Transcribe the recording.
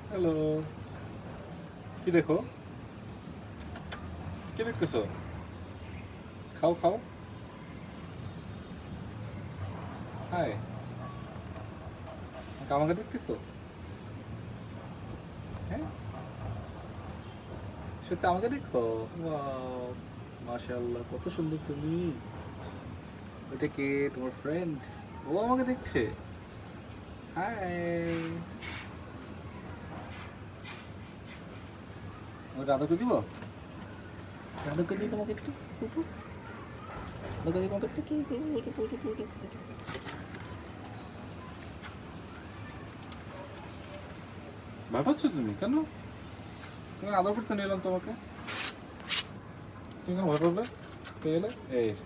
Hello. কি দেখো? কি দেখতেছো? খাও, খাও। হাই। আমাকে দেখতেছো? হ্যাঁ? সত্যি আমাকে দেখো? ওয়াও! মাশাআল্লাহ কত সুন্দর তুমি। ওইটা কে? তোমার ফ্রেন্ড? ও আমাকে দেখছে? হাই। আমি রাধাকে দিব? রাধাকে দিই তোমাকে একটু? পুপু? রাধাকে দিই তোমাকে একটু? ভয় পাচ্ছ তুমি? কেন? তুমি আদর করতে নিলাম তোমাকে। তুমি কেন ভয় পাবে? পেয়ে গেলে? এই যে।